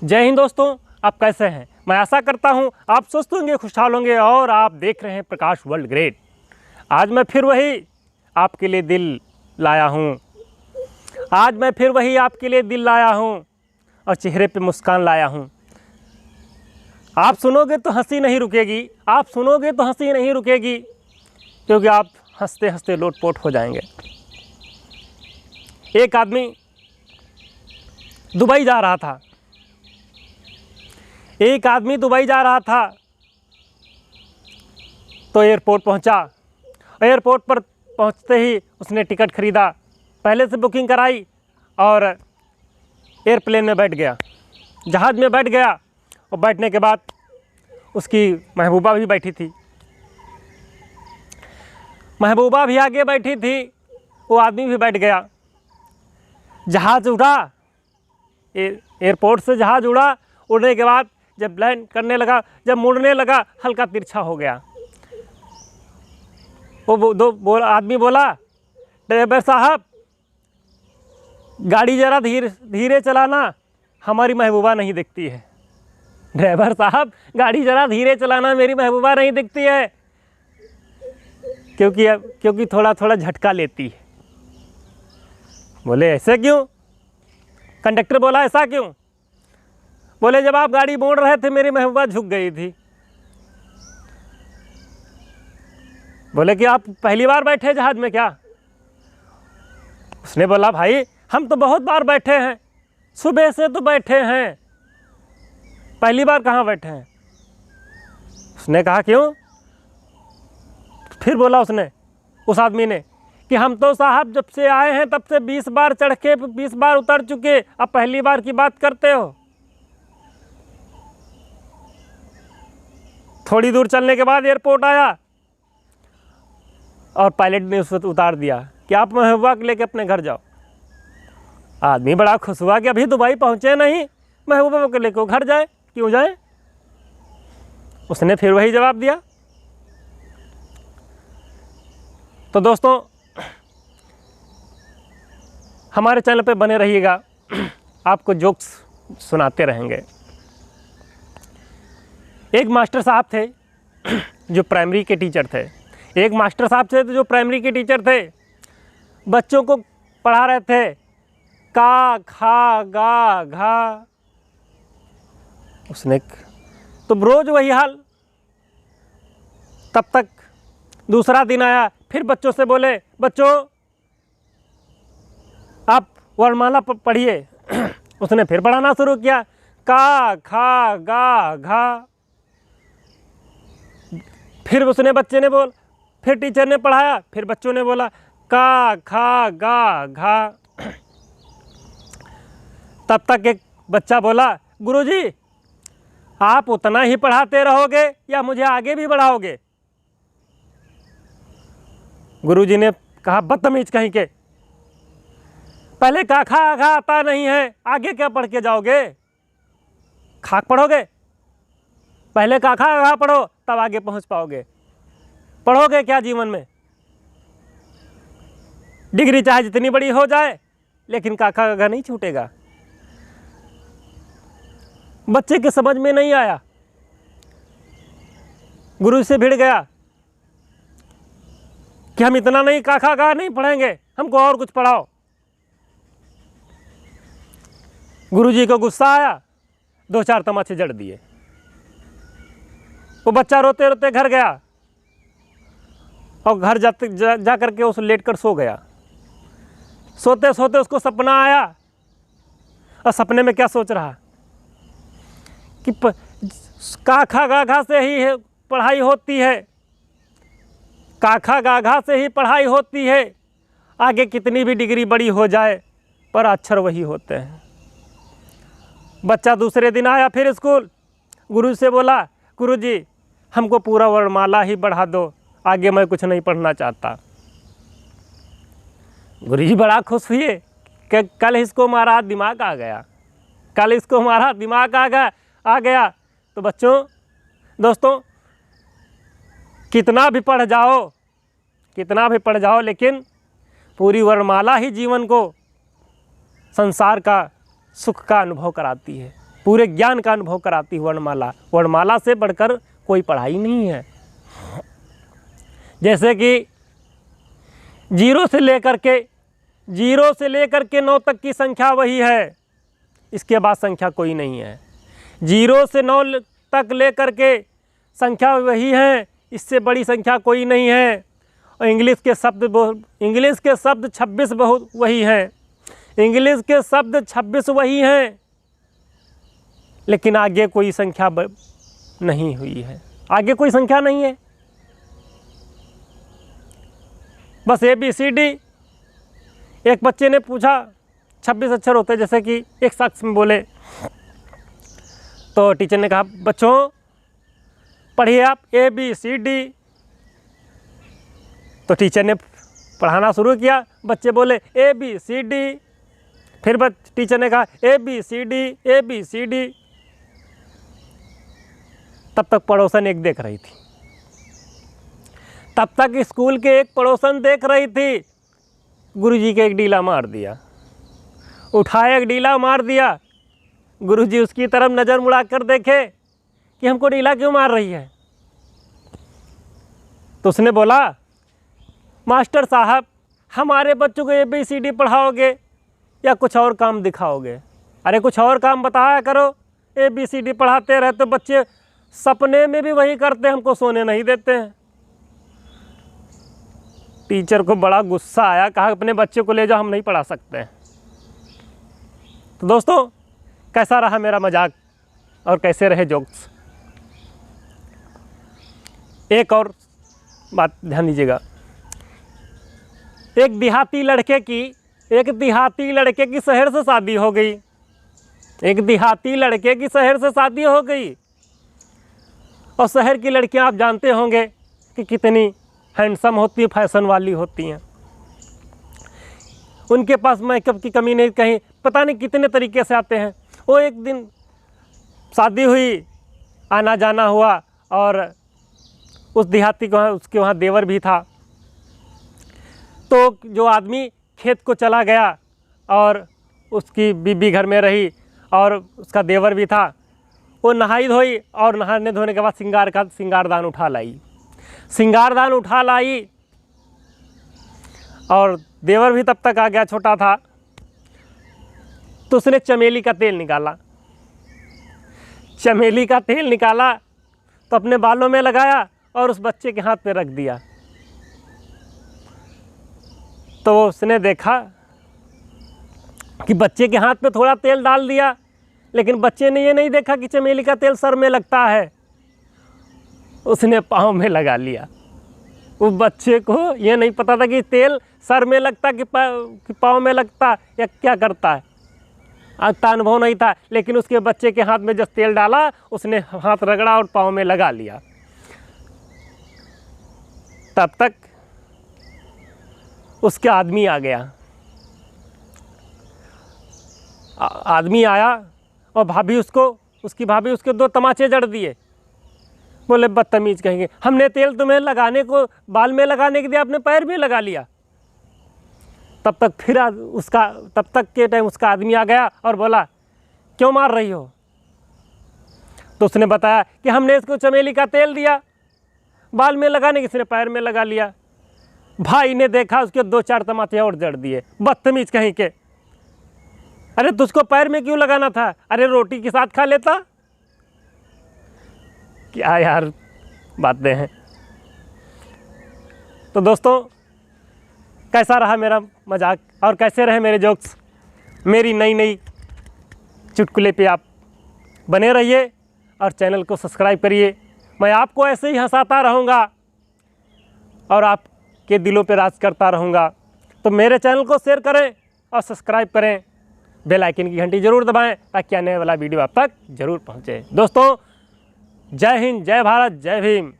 जय हिंद दोस्तों, आप कैसे हैं? मैं आशा करता हूं आप स्वस्थ होंगे, खुशहाल होंगे और आप देख रहे हैं प्रकाश वर्ल्ड ग्रेट। आज मैं फिर वही आपके लिए दिल लाया हूं। आज मैं फिर वही आपके लिए दिल लाया हूं और चेहरे पे मुस्कान लाया हूं। आप सुनोगे तो हंसी नहीं रुकेगी, आप सुनोगे तो हंसी नहीं रुकेगी, क्योंकि आप हंसते हंसते लोटपोट हो जाएंगे। एक आदमी दुबई जा रहा था। एक आदमी दुबई जा रहा था तो एयरपोर्ट पहुंचा। एयरपोर्ट पर पहुंचते ही उसने टिकट खरीदा, पहले से बुकिंग कराई और एयरप्लेन में बैठ गया, जहाज़ में बैठ गया। और बैठने के बाद उसकी महबूबा भी बैठी थी। महबूबा भी आगे बैठी थी, वो आदमी भी बैठ गया। जहाज़ उड़ा, एयरपोर्ट से जहाज़ उड़ा। उड़ने के बाद जब लैंड करने लगा, जब मुड़ने लगा, हल्का तिरछा हो गया। आदमी बोला, ड्राइवर साहब गाड़ी ज़रा धीरे चलाना, हमारी महबूबा नहीं दिखती है। ड्राइवर साहब गाड़ी ज़रा धीरे चलाना, मेरी महबूबा नहीं दिखती है, क्योंकि थोड़ा थोड़ा झटका लेती है। बोले ऐसे क्यों? कंडक्टर बोला ऐसा क्यों? बोले जब आप गाड़ी मोड़ रहे थे मेरी महबूबा झुक गई थी। बोले कि आप पहली बार बैठे जहाज में क्या? उसने बोला भाई हम तो बहुत बार बैठे हैं, सुबह से तो बैठे हैं, पहली बार कहाँ बैठे हैं। उसने कहा क्यों? फिर बोला उसने, उस आदमी ने, कि हम तो साहब जब से आए हैं तब से 20 बार चढ़ के 20 बार उतर चुके, अब पहली बार की बात करते हो। थोड़ी दूर चलने के बाद एयरपोर्ट आया और पायलट ने उसको उतार दिया कि आप महबूबा को लेके अपने घर जाओ। आदमी बड़ा खुश हुआ कि अभी दुबई पहुंचे नहीं, महबूबा को लेकर घर जाए, क्यों जाए। उसने फिर वही जवाब दिया। तो दोस्तों हमारे चैनल पे बने रहिएगा, आपको जोक्स सुनाते रहेंगे। एक मास्टर साहब थे जो प्राइमरी के टीचर थे। एक मास्टर साहब थे जो प्राइमरी के टीचर थे। बच्चों को पढ़ा रहे थे, का खा गा घा। उसने तो रोज वही हाल। तब तक दूसरा दिन आया, फिर बच्चों से बोले, बच्चों आप वर्णमाला पढ़िए। उसने फिर पढ़ाना शुरू किया, का खा गा घा। फिर फिर टीचर ने पढ़ाया, फिर बच्चों ने बोला, का खा गा घा। तब तक एक बच्चा बोला, गुरुजी आप उतना ही पढ़ाते रहोगे या मुझे आगे भी बढ़ाओगे? गुरुजी ने कहा, बदतमीज कहीं के, पहले का खा गा आता नहीं है, आगे क्या पढ़ के जाओगे? खाक पढ़ोगे? पहले का खा गा पढ़ो, तब आगे पहुंच पाओगे। पढ़ोगे क्या जीवन में? डिग्री चाहे जितनी बड़ी हो जाए, लेकिन का खा गा नहीं छूटेगा। बच्चे के समझ में नहीं आया, गुरु से भिड़ गया कि हम इतना नहीं का खा गा नहीं पढ़ेंगे, हमको और कुछ पढ़ाओ। गुरुजी को गुस्सा आया, 2-4 तमाचे जड़ दिए। वो बच्चा रोते रोते घर गया और घर जा करके उस लेट कर सो गया। सोते सोते उसको सपना आया, और सपने में क्या सोच रहा कि का खा गा घा से ही पढ़ाई होती है, का खा गा घा से ही पढ़ाई होती है, आगे कितनी भी डिग्री बड़ी हो जाए पर अक्षर वही होते हैं। बच्चा दूसरे दिन आया फिर स्कूल, गुरु से बोला, गुरुजी हमको पूरा वर्णमाला ही बढ़ा दो, आगे मैं कुछ नहीं पढ़ना चाहता। गुरुजी बड़ा खुश हुए कि कल इसको हमारा दिमाग आ गया, कल इसको हमारा दिमाग आ गया। तो बच्चों, दोस्तों, कितना भी पढ़ जाओ, लेकिन पूरी वर्णमाला ही जीवन को संसार का सुख का अनुभव कराती है। पूरे ज्ञान का अनुभव कराती है वर्णमाला। वर्णमाला से बढ़कर कोई पढ़ाई नहीं है। जैसे कि जीरो से लेकर के 9 तक की संख्या वही है, इसके बाद संख्या कोई नहीं है। 0 से 9 तक लेकर के संख्या वही है, इससे बड़ी संख्या कोई नहीं है। और इंग्लिश के शब्द 26 बहुत वही हैं, इंग्लिश के शब्द 26 वही हैं, लेकिन आगे कोई संख्या नहीं हुई है, आगे कोई संख्या नहीं है। बस ABCD। एक बच्चे ने पूछा 26 अक्षर होते हैं, जैसे कि एक शख्स में बोले, तो टीचर ने कहा बच्चों पढ़िए आप ABCD। तो टीचर ने पढ़ाना शुरू किया, बच्चे बोले ABCD। फिर टीचर ने कहा ABCD। तब तक पड़ोसन एक देख रही थी, तब तक स्कूल के एक पड़ोसन देख रही थी। गुरुजी के एक डीला मार दिया, उठाया एक डीला मार दिया। गुरुजी उसकी तरफ नज़र मुड़ा कर देखे कि हमको डीला क्यों मार रही है। तो उसने बोला मास्टर साहब हमारे बच्चों को ABCD पढ़ाओगे या कुछ और काम दिखाओगे? अरे कुछ और काम बताया करो, ABCD पढ़ाते रहते बच्चे सपने में भी वही करते, हमको सोने नहीं देते हैं। टीचर को बड़ा गुस्सा आया, कहा अपने बच्चे को ले जाओ, हम नहीं पढ़ा सकते हैं। तो दोस्तों कैसा रहा मेरा मजाक और कैसे रहे जोक्स? एक और बात ध्यान दीजिएगा। एक देहाती लड़के की शहर से शादी हो गई। एक देहाती लड़के की शहर से शादी हो गई। और शहर की लड़कियां आप जानते होंगे कि कितनी हैंडसम होती है, फैशन वाली होती हैं। उनके पास मेकअप की कमी नहीं, कहीं पता नहीं कितने तरीके से आते हैं। वो एक दिन शादी हुई, आना जाना हुआ, और उस देहाती को उसके वहाँ देवर भी था। तो जो आदमी खेत को चला गया और उसकी बीबी घर में रही और उसका देवर भी था, वो नहाई धोई और नहाने धोने के बाद सिंगारदान उठा लाई और देवर भी तब तक आ गया, छोटा था। तो उसने चमेली का तेल निकाला तो अपने बालों में लगाया और उस बच्चे के हाथ पे रख दिया। तो उसने देखा कि बच्चे के हाथ पे थोड़ा तेल डाल दिया, लेकिन बच्चे ने ये नहीं देखा कि चमेली का तेल सर में लगता है। उसने पाँव में लगा लिया। उस बच्चे को ये नहीं पता था कि तेल सर में लगता कि पाँव में लगता या क्या करता है, आता अनुभव नहीं था। लेकिन उसके बच्चे के हाथ में जब तेल डाला, उसने हाथ रगड़ा और पाँव में लगा लिया। तब तक उसके आदमी आ गया। आदमी आया और उसकी भाभी उसके 2 तमाचे जड़ दिए। बोले बदतमीज कहेंगे, हमने तेल तुम्हें लगाने को बाल में लगाने के दिया, अपने पैर में लगा लिया। तब तक के टाइम उसका आदमी आ गया और बोला क्यों मार रही हो? तो उसने बताया कि हमने इसको चमेली का तेल दिया, बाल में लगाने के, इसने पैर में लगा लिया। भाई ने देखा, उसके 2-4 तमाचे और जड़ दिए। बदतमीज कहीं के, अरे तुझको पैर में क्यों लगाना था? अरे रोटी के साथ खा लेता। क्या यार बातें हैं। तो दोस्तों कैसा रहा मेरा मजाक और कैसे रहे मेरे जोक्स? मेरी नई चुटकुले पे आप बने रहिए और चैनल को सब्सक्राइब करिए। मैं आपको ऐसे ही हंसाता रहूँगा और आपके दिलों पे राज करता रहूँगा। तो मेरे चैनल को शेयर करें और सब्सक्राइब करें, बेल आइकन की घंटी ज़रूर दबाएं ताकि आने वाला वीडियो आप तक ज़रूर पहुँचे। दोस्तों जय हिंद, जय भारत, जय भीम।